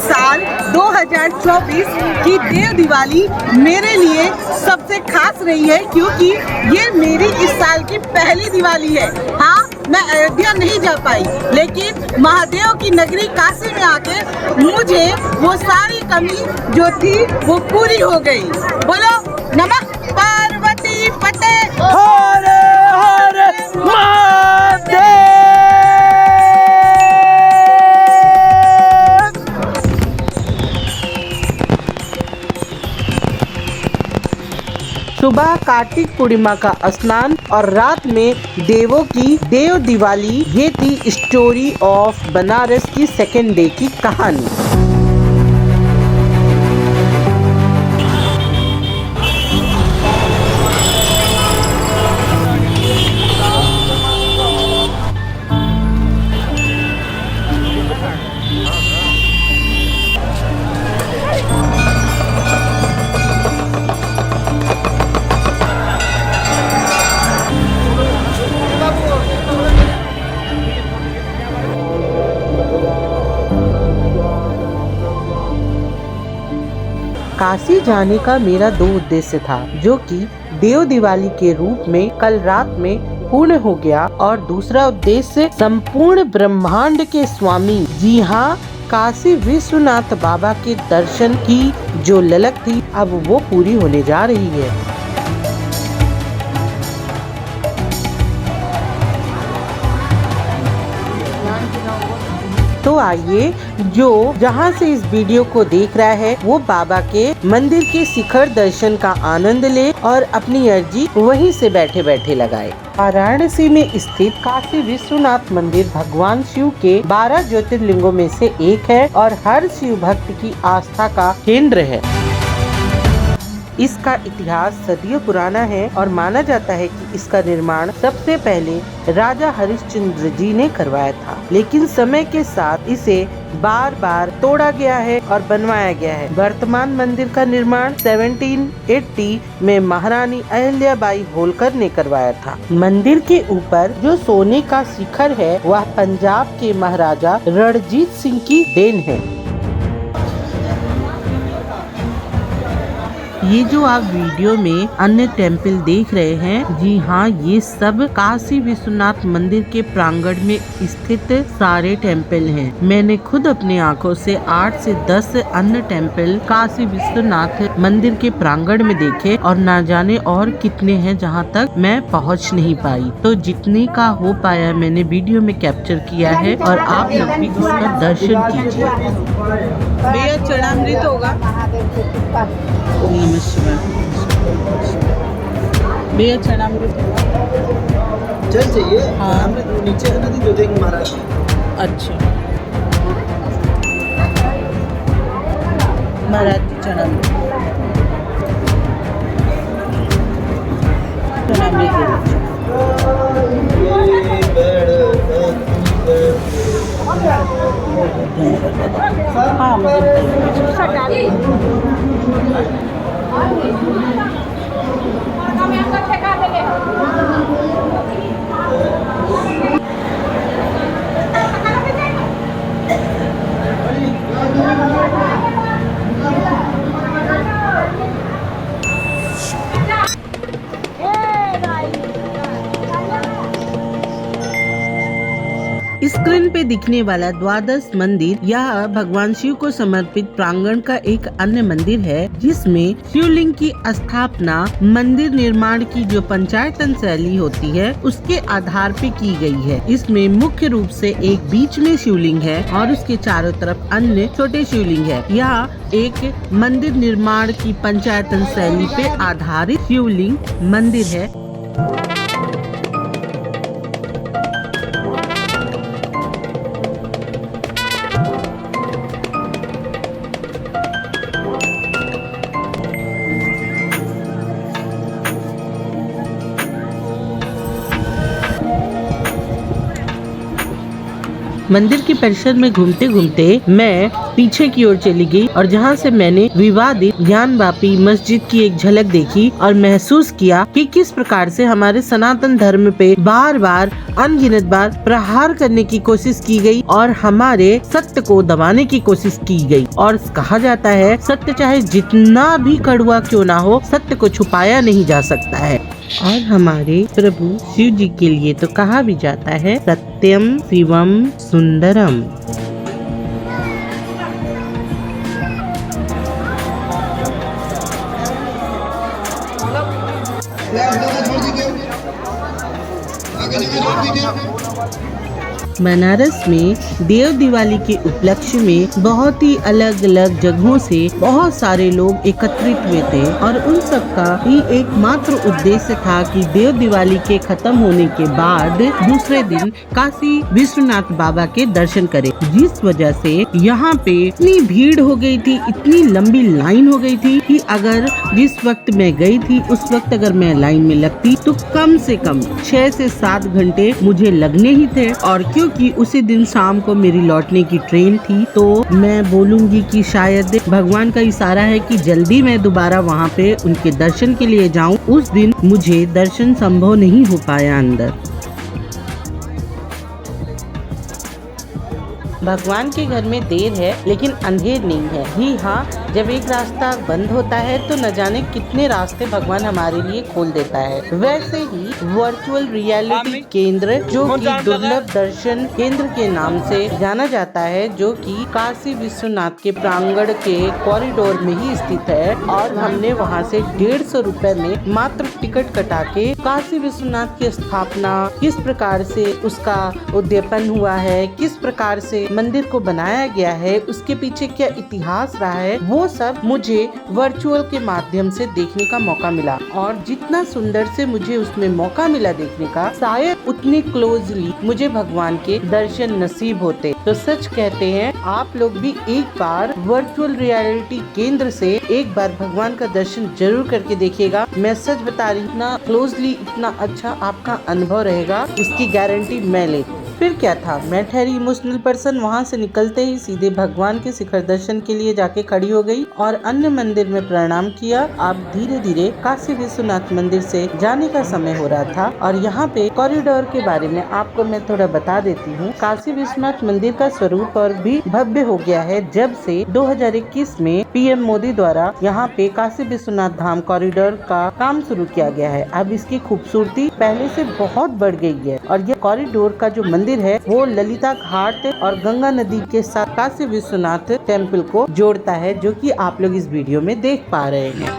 साल 2024 की देव दिवाली मेरे लिए सबसे खास रही है, क्योंकि ये मेरी इस साल की पहली दिवाली है। हाँ, मैं अयोध्या नहीं जा पाई, लेकिन महादेव की नगरी काशी में आके मुझे वो सारी कमी जो थी वो पूरी हो गई। बोलो नमः पार्वती पते। हर हर महादेव। सुबह कार्तिक पूर्णिमा का स्नान और रात में देवों की देव दिवाली। ये थी स्टोरी ऑफ बनारस की सेकेंड डे की कहानी। काशी जाने का मेरा 2 उद्देश्य था, जो कि देव दिवाली के रूप में कल रात में पूर्ण हो गया, और दूसरा उद्देश्य संपूर्ण ब्रह्मांड के स्वामी, जी हाँ, काशी विश्वनाथ बाबा के दर्शन की जो ललक थी अब वो पूरी होने जा रही है। तो आइए, जो जहाँ से इस वीडियो को देख रहा है वो बाबा के मंदिर के शिखर दर्शन का आनंद ले और अपनी अर्जी वहीं से बैठे बैठे लगाए। वाराणसी में स्थित काशी विश्वनाथ मंदिर भगवान शिव के 12 ज्योतिर्लिंगों में से एक है और हर शिव भक्त की आस्था का केंद्र है। इसका इतिहास सदियों पुराना है और माना जाता है कि इसका निर्माण सबसे पहले राजा हरिश्चंद्र जी ने करवाया था, लेकिन समय के साथ इसे बार बार तोड़ा गया है और बनवाया गया है। वर्तमान मंदिर का निर्माण 1780 में महारानी अहिल्याबाई होलकर ने करवाया था। मंदिर के ऊपर जो सोने का शिखर है वह पंजाब के महाराजा रणजीत सिंह की देन है। ये जो आप वीडियो में अन्य टेम्पल देख रहे हैं, जी हाँ, ये सब काशी विश्वनाथ मंदिर के प्रांगण में स्थित सारे टेम्पल हैं। मैंने खुद अपनी आंखों से 8 से 10 अन्य टेम्पल काशी विश्वनाथ मंदिर के प्रांगण में देखे और ना जाने और कितने हैं जहाँ तक मैं पहुँच नहीं पाई। तो जितने का हो पाया मैंने वीडियो में कैप्चर किया है और आप लोग भी इसका दर्शन कीजिए। भैया चरणामृत होगा। नमः शिवाय। भैया चरणामृत चल चाहिए। हाँ। नीचे है नदी, दो देंगे महाराज। अच्छा, महाराज जी चरणामृत हाँ स्क्रीन पे दिखने वाला द्वादश मंदिर यह भगवान शिव को समर्पित प्रांगण का एक अन्य मंदिर है, जिसमें शिवलिंग की स्थापना मंदिर निर्माण की जो पंचायतन शैली होती है उसके आधार पे की गई है। इसमें मुख्य रूप से एक बीच में शिवलिंग है और उसके चारों तरफ अन्य छोटे शिवलिंग है। यह एक मंदिर निर्माण की पंचायतन शैली पे आधारित शिवलिंग मंदिर है। मंदिर के परिसर में घूमते घूमते मैं पीछे की ओर चली गई और जहाँ से मैंने विवादित ज्ञानवापी मस्जिद की एक झलक देखी और महसूस किया कि किस प्रकार से हमारे सनातन धर्म पे बार बार अनगिनत बार प्रहार करने की कोशिश की गई और हमारे सत्य को दबाने की कोशिश की गई। और कहा जाता है सत्य चाहे जितना भी कड़वा क्यों ना हो, सत्य को छुपाया नहीं जा सकता है। और हमारे प्रभु शिव जी के लिए तो कहा भी जाता है सत्यम शिवम सुंदरम। बनारस में देव दिवाली के उपलक्ष्य में बहुत ही अलग अलग जगहों से बहुत सारे लोग एकत्रित हुए थे और उन सब का ही एकमात्र उद्देश्य था कि देव दिवाली के खत्म होने के बाद दूसरे दिन काशी विश्वनाथ बाबा के दर्शन करें। जिस वजह से यहाँ पे इतनी भीड़ हो गई थी, इतनी लंबी लाइन हो गई थी कि अगर जिस वक्त मैं गई थी उस वक्त अगर मैं लाइन में लगती तो कम से कम 6 से 7 घंटे मुझे लगने ही थे। और क्योंकि उसी दिन शाम को मेरी लौटने की ट्रेन थी तो मैं बोलूंगी कि शायद भगवान का इशारा है कि जल्दी मैं दोबारा वहाँ पे उनके दर्शन के लिए जाऊँ। उस दिन मुझे दर्शन संभव नहीं हो पाया अंदर। भगवान के घर में देर है लेकिन अंधेर नहीं है। जी हाँ, जब एक रास्ता बंद होता है तो न जाने कितने रास्ते भगवान हमारे लिए खोल देता है। वैसे ही वर्चुअल रियलिटी केंद्र जो कि दुर्लभ दर्शन केंद्र के नाम से जाना जाता है, जो कि काशी विश्वनाथ के प्रांगण के कॉरिडोर में ही स्थित है और हमने वहां से 150 रुपए में मात्र टिकट कटा के काशी विश्वनाथ की स्थापना, किस प्रकार से उसका उद्यापन हुआ है, किस प्रकार से मंदिर को बनाया गया है, उसके पीछे क्या इतिहास रहा है, वो सब मुझे वर्चुअल के माध्यम से देखने का मौका मिला। और जितना सुंदर से मुझे उसमें मौका मिला देखने का, शायद उतने क्लोजली मुझे भगवान के दर्शन नसीब होते। तो सच कहते हैं, आप लोग भी एक बार वर्चुअल रियलिटी केंद्र से एक बार भगवान का दर्शन जरूर करके देखिएगा। मैं सच बता रही, इतना क्लोजली इतना अच्छा आपका अनुभव रहेगा, इसकी गारंटी मैं लेती। फिर क्या था, मैं ठहरी इमोशनल पर्सन वहाँ से निकलते ही सीधे भगवान के शिखर दर्शन के लिए जाके खड़ी हो गई और अन्य मंदिर में प्रणाम किया। अब धीरे धीरे काशी विश्वनाथ मंदिर से जाने का समय हो रहा था और यहाँ पे कॉरिडोर के बारे में आपको मैं थोड़ा बता देती हूँ। काशी विश्वनाथ मंदिर का स्वरूप और भी भव्य हो गया है जब से 2021 में पीएम मोदी द्वारा यहाँ पे काशी विश्वनाथ धाम कॉरिडोर का काम शुरू किया गया है। अब इसकी खूबसूरती पहले से बहुत बढ़ गई है और यह कॉरिडोर का जो मंदिर है वो ललिता घाट और गंगा नदी के साथ काशी विश्वनाथ टेम्पल को जोड़ता है, जो कि आप लोग इस वीडियो में देख पा रहे हैं।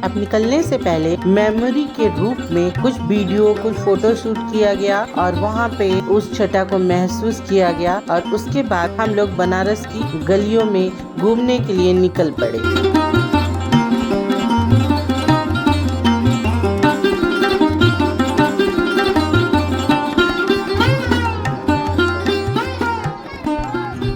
अब निकलने से पहले मेमोरी के रूप में कुछ वीडियो, कुछ फोटो शूट किया गया और वहाँ पे उस छटा को महसूस किया गया और उसके बाद हम लोग बनारस की गलियों में घूमने के लिए निकल पड़े।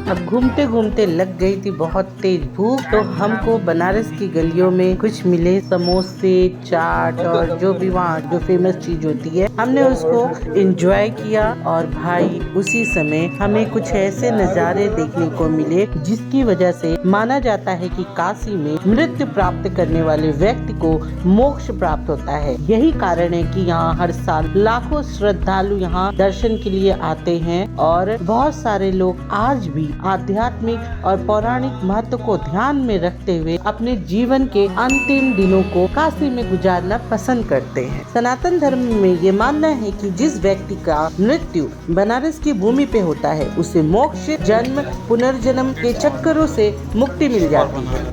अब घूमते घूमते लग गई थी बहुत तेज भूख, तो हमको बनारस की गलियों में कुछ मिले समोसे, चाट और जो भी वहाँ जो फेमस चीज होती है, हमने उसको एंजॉय किया। और भाई उसी समय हमें कुछ ऐसे नज़ारे देखने को मिले जिसकी वजह से माना जाता है कि काशी में मृत्यु प्राप्त करने वाले व्यक्ति को मोक्ष प्राप्त होता है। यही कारण है कि यहाँ हर साल लाखों श्रद्धालु यहाँ दर्शन के लिए आते हैं और बहुत सारे लोग आज भी आध्यात्मिक और पौराणिक महत्व को ध्यान में रखते हुए अपने जीवन के अंतिम दिनों को काशी में गुजारना पसंद करते हैं। सनातन धर्म में ये मानना है कि जिस व्यक्ति का मृत्यु बनारस की भूमि पे होता है उसे मोक्ष, जन्म, पुनर्जन्म के चक्करों से मुक्ति मिल जाती है।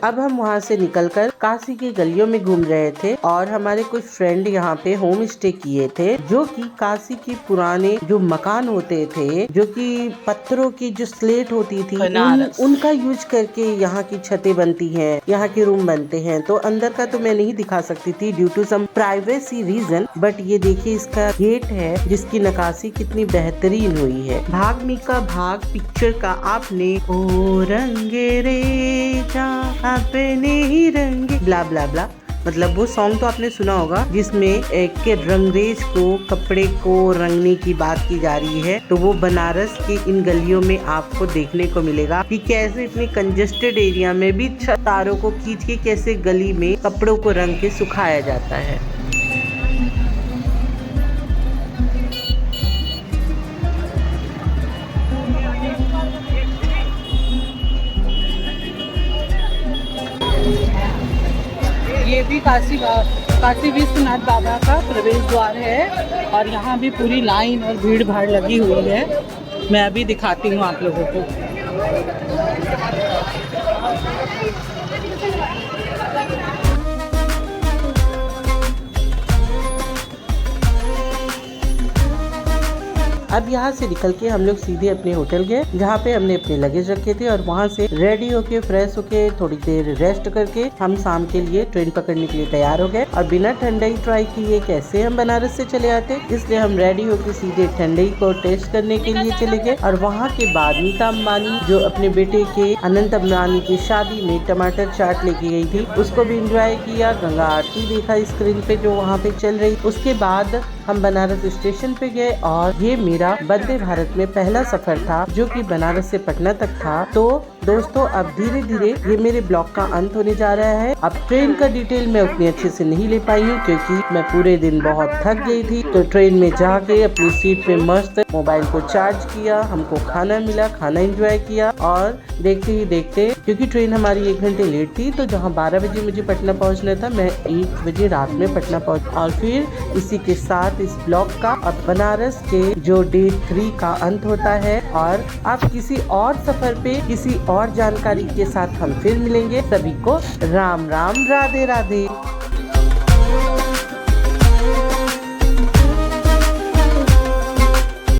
अब हम वहाँ से निकलकर काशी के गलियों में घूम रहे थे और हमारे कुछ फ्रेंड यहाँ पे होम स्टे किए थे, जो कि काशी के पुराने जो मकान होते थे, जो कि पत्थरों की जो स्लेट होती थी, उनका यूज करके यहाँ की छतें बनती हैं, यहाँ के रूम बनते हैं। तो अंदर का तो मैं नहीं दिखा सकती थी due to some privacy reason, but ये देखिए इसका गेट है जिसकी नक्काशी कितनी बेहतरीन हुई है। भाग मिल्खा भाग पिक्चर का आपने ओ रंगे रेजा अपने ही रंगे ब्ला ब्ला ब्ला, मतलब वो सॉन्ग तो आपने सुना होगा जिसमें एक के रंगरेज को कपड़े को रंगने की बात की जा रही है। तो वो बनारस के इन गलियों में आपको देखने को मिलेगा कि कैसे इतने कंजेस्टेड एरिया में भी तारों को खींच के कैसे गली में कपड़ों को रंग के सुखाया जाता है। ये भी काशी विश्वनाथ बाबा का प्रवेश द्वार है और यहाँ भी पूरी लाइन और भीड़ भाड़ लगी हुई है। मैं अभी दिखाती हूँ आप लोगों को। अब यहाँ से निकल के हम लोग सीधे अपने होटल गए, जहाँ पे हमने अपने लगेज रखे थे और वहाँ से रेडी होके फ्रेश होके थोड़ी देर रेस्ट करके हम शाम के लिए ट्रेन पकड़ने के लिए तैयार हो गए। और बिना ठंडाई ट्राई किए कैसे हम बनारस से चले आते, इसलिए हम रेडी होके सीधे ठंडाई को टेस्ट करने के लिए चले गए। और वहाँ के बाद नीता अंबानी जो अपने बेटे के अनंत अंबानी की शादी में टमाटर चाट लेके गई थी, उसको भी इंजॉय किया। गंगा आरती देखा स्क्रीन पे जो वहाँ पे चल रही। उसके बाद हम बनारस स्टेशन पे गए और ये मेरा वंदे भारत में पहला सफर था जो कि बनारस से पटना तक था। तो दोस्तों अब धीरे धीरे ये मेरे ब्लॉग का अंत होने जा रहा है। अब ट्रेन का डिटेल मैं उतनी अच्छे से नहीं ले पाई हूँ क्योंकि मैं पूरे दिन बहुत थक गई थी। तो ट्रेन में जाके अपनी सीट पे मस्त मोबाइल को चार्ज किया, हमको खाना मिला, खाना एंजॉय किया और देखते ही देखते, क्योंकि ट्रेन हमारी 1 घंटे लेट थी, तो जहाँ 12 बजे मुझे पटना पहुँचना था मैं 1 बजे रात में पटना पहुँच। और फिर इसी के साथ इस ब्लॉग का अब बनारस के जो डे 3 का अंत होता है। और अब किसी और सफर पे किसी और जानकारी के साथ हम फिर मिलेंगे। सभी को राम राम, राधे राधे।